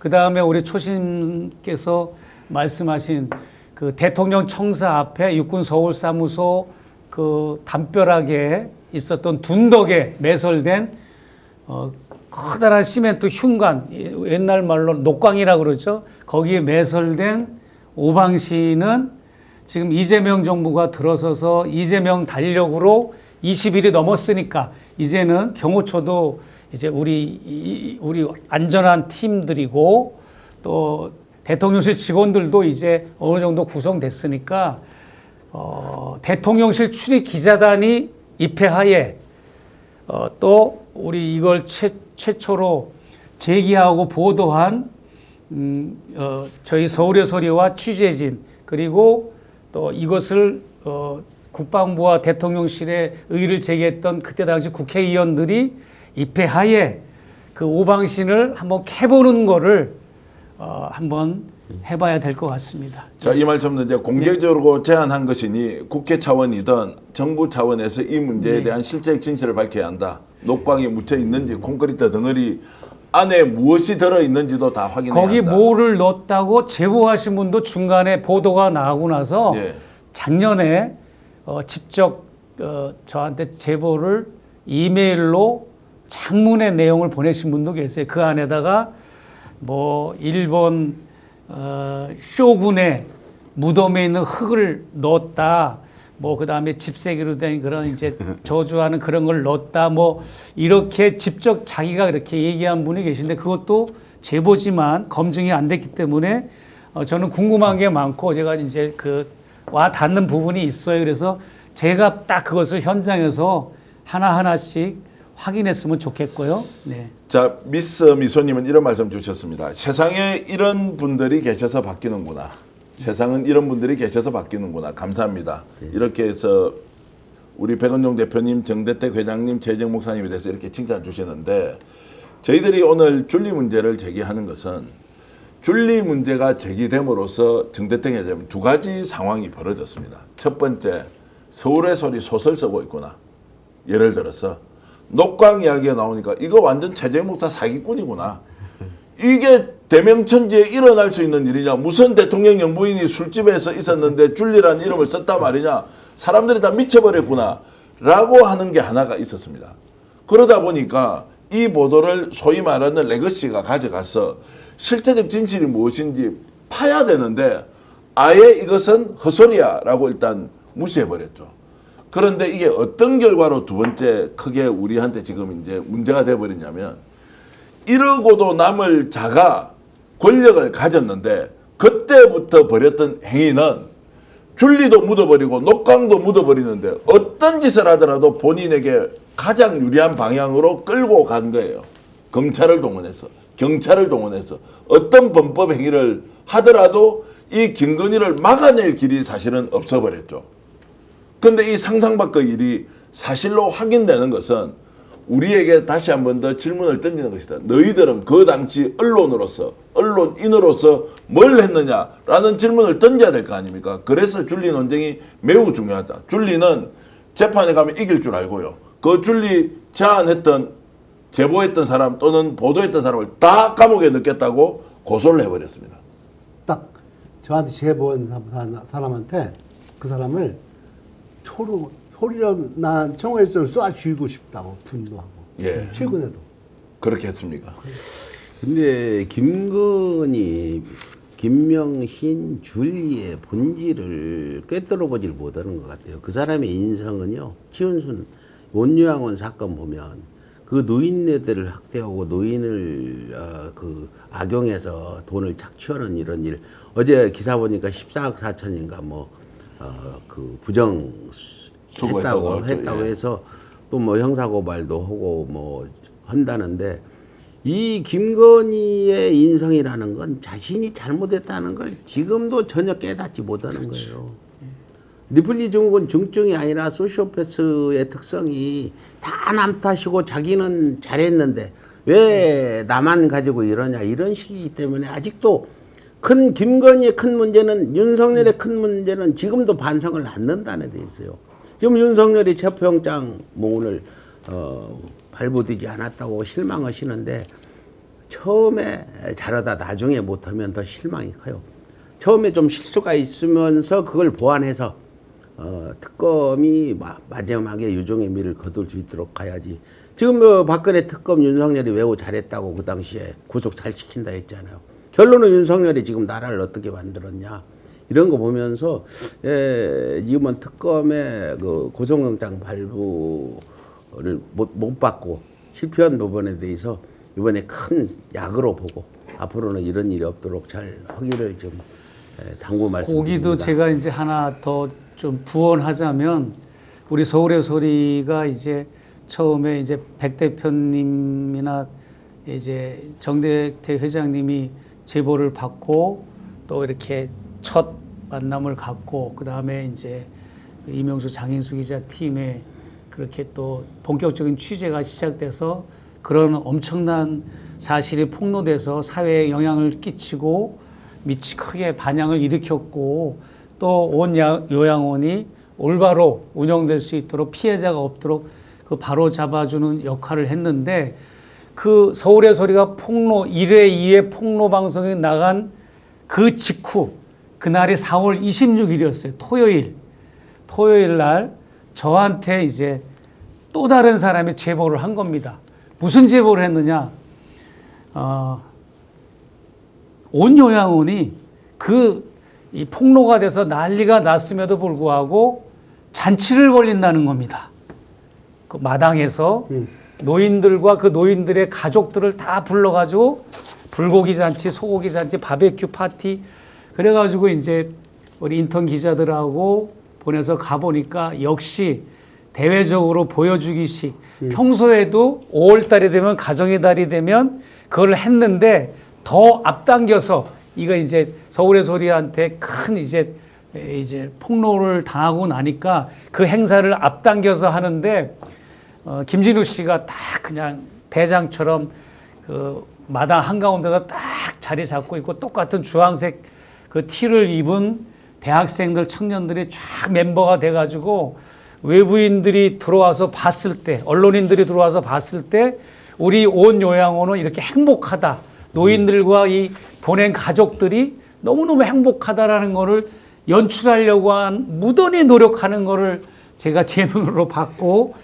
그 다음에 우리 초심께서 말씀하신 그 대통령 청사 앞에 육군 서울 사무소 그 담벼락에 있었던 둔덕에 매설된 커다란 시멘트 흉관, 옛날 말로 녹광이라고 그러죠. 거기에 매설된 오방시는 지금 이재명 정부가 들어서서 이재명 달력으로 20일이 넘었으니까 이제는 경호처도 이제 우리 안전한 팀들이고 또 대통령실 직원들도 이제 어느 정도 구성됐으니까 대통령실 출입 기자단이 입회하에 또 우리 이걸 최초로 제기하고 보도한 저희 서울의 소리와 취재진 그리고 또 이것을 국방부와 대통령실에 의의를 제기했던 그때 당시 국회의원들이 입회하에 그 오방신을 한번 캐보는 거를 한번 해봐야 될 것 같습니다. 자, 이 말씀은 이제 공개적으로 제안한 것이니 국회 차원이든 정부 차원에서 이 문제에 대한 실체적 진실을 밝혀야 한다. 녹광이 묻혀 있는지 콘크리트 덩어리 안에 무엇이 들어 있는지도 다 확인해야 한다. 거기 뭐를 넣었다고 제보하신 분도 중간에 보도가 나오고 나서 작년에 직접 저한테 제보를 이메일로 장문의 내용을 보내신 분도 계세요. 그 안에다가 뭐 일본 쇼군의 무덤에 있는 흙을 넣었다. 뭐 그다음에 집세기로 된 그런 이제 저주하는 그런 걸 넣었다. 뭐 이렇게 직접 자기가 그렇게 얘기한 분이 계신데 그것도 제보지만 검증이 안 됐기 때문에 저는 궁금한 게 많고 제가 이제 그 와 닿는 부분이 있어요. 그래서 제가 딱 그것을 현장에서 하나하나씩 확인했으면 좋겠고요. 네. 자, 미스 미소님은 이런 말씀 주셨습니다. 세상에 이런 분들이 계셔서 바뀌는구나. 세상은 이런 분들이 계셔서 바뀌는구나. 감사합니다. 이렇게 해서 우리 백은종 대표님, 정대택 회장님, 최재형 목사님에 대해서 이렇게 칭찬 주시는데 저희들이 오늘 줄리 문제를 제기하는 것은 줄리 문제가 제기됨으로써 정대택 회장님 두 가지 상황이 벌어졌습니다. 첫 번째, 서울의 소리 소설 쓰고 있구나. 예를 들어서 녹광 이야기가 나오니까 이거 완전 최재형 목사 사기꾼이구나. 이게 대명천지에 일어날 수 있는 일이냐. 무슨 대통령 영부인이 술집에서 있었는데 줄리라는 이름을 썼단 말이냐. 사람들이 다 미쳐버렸구나. 라고 하는 게 하나가 있었습니다. 그러다 보니까 이 보도를 소위 말하는 레거시가 가져가서 실체적 진실이 무엇인지 파야 되는데 아예 이것은 헛소리야 라고 일단 무시해버렸죠. 그런데 이게 어떤 결과로 두 번째 크게 우리한테 지금 이제 문제가 돼버리냐면 이러고도 남을 자가 권력을 가졌는데 그때부터 벌였던 행위는 줄리도 묻어버리고 녹광도 묻어버리는데 어떤 짓을 하더라도 본인에게 가장 유리한 방향으로 끌고 간 거예요. 검찰을 동원해서 경찰을 동원해서 어떤 범법 행위를 하더라도 이 김건희를 막아낼 길이 사실은 없어버렸죠. 근데 이 상상밖의 일이 사실로 확인되는 것은 우리에게 다시 한 번 더 질문을 던지는 것이다. 너희들은 그 당시 언론인으로서 뭘 했느냐라는 질문을 던져야 될 거 아닙니까? 그래서 줄리 논쟁이 매우 중요하다. 줄리는 재판에 가면 이길 줄 알고요. 그 줄리 제보했던 사람 또는 보도했던 사람을 다 감옥에 넣겠다고 고소를 해버렸습니다. 딱 저한테 제보한 사람한테 그 사람을 소리로 난 청와대에서 쏴 죽이고 싶다고 분노하고. 예. 최근에도. 그렇게 했습니까? 근데 김건희, 김명신, 줄리의 본질을 꿰뚫어 보질 못하는 것 같아요. 그 사람의 인성은요, 치운순, 온유양원 사건 보면 그 노인네들을 학대하고 노인을 악용해서 돈을 착취하는 이런 일. 어제 기사 보니까 14억 4천인가 그 부정 했다고 해서 또 뭐 형사고발도 하고 뭐 한다는데 이 김건희의 인성이라는 건 자신이 잘못했다는 걸 지금도 전혀 깨닫지 못하는 거예요. 니플리 증후군 중증이 아니라 소시오패스의 특성이 다 남 탓이고 자기는 잘했는데 왜 나만 가지고 이러냐 이런 식이기 때문에 아직도 김건희의 큰 문제는 윤석열의 큰 문제는 지금도 반성을 않는다는 데 있어요. 지금 윤석열이 체포영장 오늘 발부되지 않았다고 실망하시는데 처음에 잘하다 나중에 못하면 더 실망이 커요. 처음에 좀 실수가 있으면서 그걸 보완해서 특검이 마지막에 유종의 미를 거둘 수 있도록 가야지. 지금 박근혜 특검 윤석열이 매우 잘했다고 그 당시에 구속 잘 시킨다 했잖아요. 결론은 윤석열이 지금 나라를 어떻게 만들었냐. 이런 거 보면서 이번 특검의 그 구속영장 발부를 못 받고 실패한 부분에 대해서 이번에 큰 약으로 보고 앞으로는 이런 일이 없도록 잘 하기를 좀 당부 말씀드립니다. 거기도 제가 이제 하나 더 좀 부언하자면 우리 서울의 소리가 이제 처음에 이제 백 대표님이나 이제 정대태 회장님이 제보를 받고 또 이렇게 첫 만남을 갖고 그 다음에 이제 이명수 장인수 기자 팀에 그렇게 또 본격적인 취재가 시작돼서 그런 엄청난 사실이 폭로돼서 사회에 영향을 끼치고 크게 반향을 일으켰고 또 온 요양원이 올바로 운영될 수 있도록 피해자가 없도록 그 바로 잡아주는 역할을 했는데 그 서울의 소리가 폭로 1회 2회 폭로 방송에 나간 그 직후 그날이 4월 26일이었어요. 토요일 날 저한테 이제 또 다른 사람이 제보를 한 겁니다. 무슨 제보를 했느냐? 온 요양원이 이 폭로가 돼서 난리가 났음에도 불구하고 잔치를 벌린다는 겁니다. 그 마당에서 노인들과 그 노인들의 가족들을 다 불러가지고 불고기 잔치, 소고기 잔치, 바베큐 파티 그래가지고 이제 우리 인턴 기자들하고 보내서 가보니까 역시 대외적으로 보여주기식 평소에도 5월 달이 되면 가정의 달이 되면 그걸 했는데 더 앞당겨서 이거 이제 서울의 소리한테 큰 이제 폭로를 당하고 나니까 그 행사를 앞당겨서 하는데 김진우 씨가 딱 그냥 대장처럼 그 마당 한가운데서 딱 자리 잡고 있고 똑같은 주황색 그 티를 입은 대학생들 청년들이 쫙 멤버가 돼가지고 외부인들이 들어와서 봤을 때 언론인들이 들어와서 봤을 때 우리 온 요양원은 이렇게 행복하다. 노인들과 이 보낸 가족들이 너무너무 행복하다라는 거를 연출하려고 무던히 노력하는 거를 제가 제 눈으로 봤고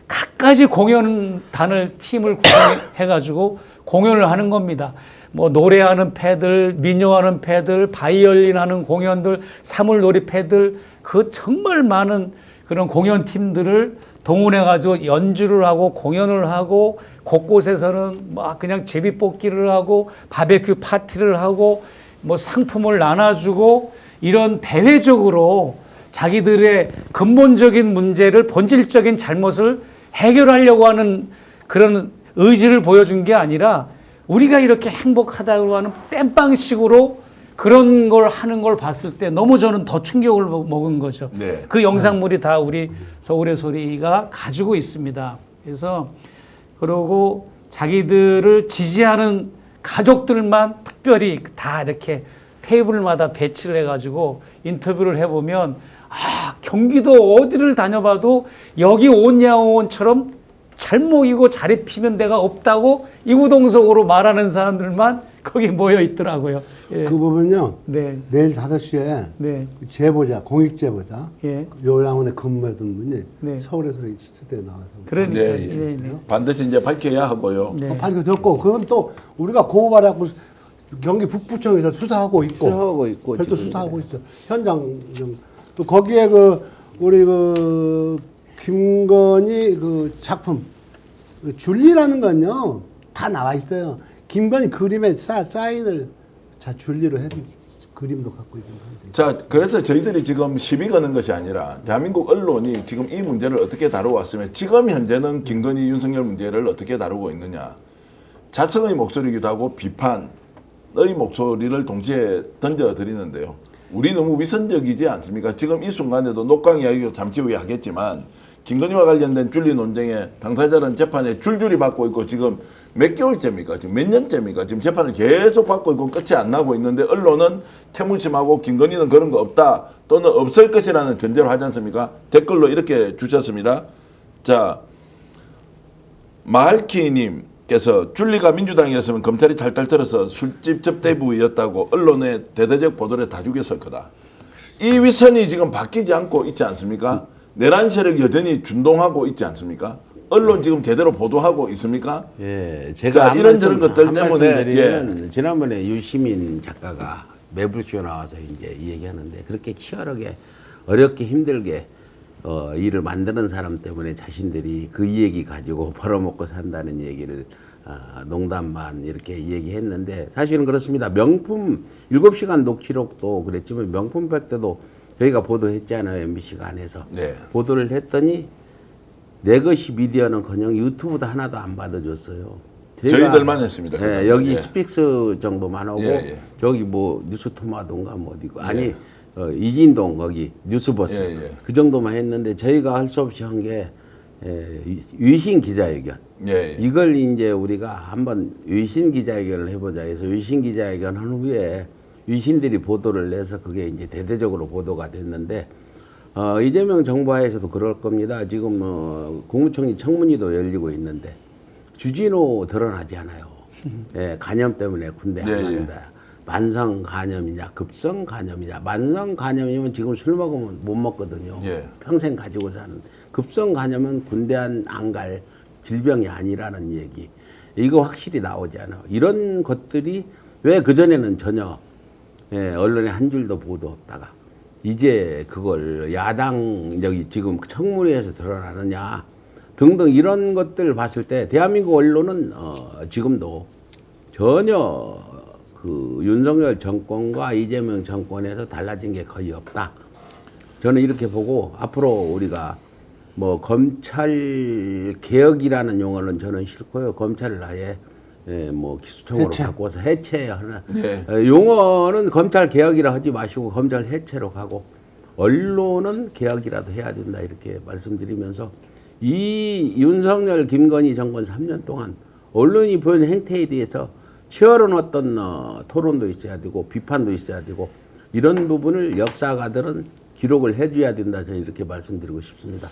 갖가지 공연단을 팀을 구성해가지고 공연을 하는 겁니다. 뭐 노래하는 패들, 민요하는 패들, 바이올린 하는 공연들, 사물놀이 패들 그 정말 많은 그런 공연팀들을 동원해가지고 연주를 하고 공연을 하고 곳곳에서는 막 그냥 제비뽑기를 하고 바베큐 파티를 하고 뭐 상품을 나눠주고 이런 대외적으로 자기들의 근본적인 문제를 본질적인 잘못을 해결하려고 하는 그런 의지를 보여준 게 아니라 우리가 이렇게 행복하다고 하는 땜빵식으로 그런 걸 하는 걸 봤을 때 너무 저는 더 충격을 먹은 거죠. 네. 그 영상물이 다 우리 서울의 소리가 가지고 있습니다. 그래서 그러고 자기들을 지지하는 가족들만 특별히 다 이렇게 테이블마다 배치를 해가지고 인터뷰를 해보면 경기도 어디를 다녀봐도 여기 온야원처럼 잘 먹이고 잘 입히는 데가 없다고 이구동성으로 말하는 사람들만 거기 모여 있더라고요. 예. 그 부분요. 네. 내일 5시에 네. 제보자, 공익 제보자, 예. 요양원에 근무했던 분이 네. 서울에서 스튜디오에 나와서 그러니까 네, 예. 네, 네. 반드시 이제 밝혀야 하고요. 네. 밝혀졌고 그건 또 우리가 고발하고 경기 북부청에서 수사하고 있고 수사하고 있고 별도 지금. 수사하고 있어. 현장 또 거기에 우리 김건희 작품 줄리라는 건요 다 나와 있어요. 김건희 그림에 사인을 줄리로 해 그림도 갖고 있는 거예요. 자, 그래서 저희들이 지금 시비 거는 것이 아니라 대한민국 언론이 지금 이 문제를 어떻게 다루어왔으면 지금 현재는 김건희 윤석열 문제를 어떻게 다루고 있느냐. 자성의 목소리이기도 하고 비판의 목소리를 동시에 던져드리는데요. 우리 너무 위선적이지 않습니까? 지금 이 순간에도 녹강 이야기도 잠시 후에 하겠지만 김건희와 관련된 줄리 논쟁에 당사자는 재판에 줄줄이 받고 있고 지금 몇 개월째입니까? 지금 몇 년째입니까? 지금 재판을 계속 받고 있고 끝이 안 나고 있는데 언론은 태무심하고 김건희는 그런 거 없다 또는 없을 것이라는 전제로 하지 않습니까? 댓글로 이렇게 주셨습니다. 자, 마할키님 위원께서 줄리가 민주당이었으면 검찰이 탈탈 털어서 술집 접대부였다고 언론에 대대적 보도를 다 죽였을 거다. 이 위선이 지금 바뀌지 않고 있지 않습니까? 내란 세력 여전히 준동하고 있지 않습니까? 언론 지금 제대로 보도하고 있습니까? 예, 자, 제가 이런저런 것들 때문에, 드리면 지난번에 유시민 작가가 매불쇼 나와서 이제 이 얘기하는데 그렇게 치열하게 어렵게 힘들게 일을 만드는 사람 때문에 자신들이 그 얘기 가지고 벌어먹고 산다는 얘기를 농담만 이렇게 얘기했는데 사실은 그렇습니다. 명품 7시간 녹취록도 그랬지만 명품 팩트도 저희가 보도했잖아요. MBC가 안에서. 네. 보도를 했더니 내 것이 미디어는커녕 유튜브도 하나도 안 받아줬어요. 저희들만 했습니다. 네, 여기 스픽스 정도만 하고 예. 저기 뭐 뉴스토마토인가 뭐 어디고 아니 이진동 거기 뉴스버스 예. 그 정도만 했는데 저희가 할 수 없이 한 게 위신 기자회견. 예. 이걸 이제 우리가 한번 위신 기자회견을 해보자 해서 위신 기자회견 한 후에 위신들이 보도를 내서 그게 이제 대대적으로 보도가 됐는데 이재명 정부하에서도 그럴 겁니다. 지금 국무총리 청문회도 열리고 있는데 주진우 드러나지 않아요. 예, 간염 때문에 군대 안 간다. 만성 간염이냐 급성 간염이냐. 만성 간염이면 지금 술 먹으면 못 먹거든요. 예. 평생 가지고 사는. 급성 간염은 군대 안 갈 질병이 아니라는 얘기. 이거 확실히 나오지 않아요. 이런 것들이 왜 그전에는 전혀 언론에 한 줄도 보도 없다가 이제 그걸 야당 여기 지금 청문회에서 드러나느냐 등등 이런 것들 봤을 때 대한민국 언론은 지금도 전혀 그 윤석열 정권과 이재명 정권에서 달라진 게 거의 없다. 저는 이렇게 보고 앞으로 우리가 뭐 검찰 개혁이라는 용어는 저는 싫고요. 검찰을 아예 뭐 기수총으로 바꿔서 해체하는 용어는 검찰 개혁이라 하지 마시고 검찰 해체로 가고 언론은 개혁이라도 해야 된다 이렇게 말씀드리면서 이 윤석열 김건희 정권 3년 동안 언론이 보인 행태에 대해서 치열한 어떤 토론도 있어야 되고 비판도 있어야 되고 이런 부분을 역사가들은 기록을 해줘야 된다 저는 이렇게 말씀드리고 싶습니다.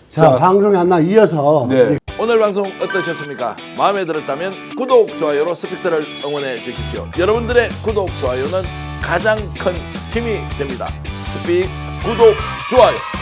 자, 방송에 하나 이어서 네. 오늘 방송 어떠셨습니까? 마음에 들었다면 구독, 좋아요로 스픽스를 응원해 주십시오. 여러분들의 구독, 좋아요는 가장 큰 힘이 됩니다. 스픽스 구독, 좋아요.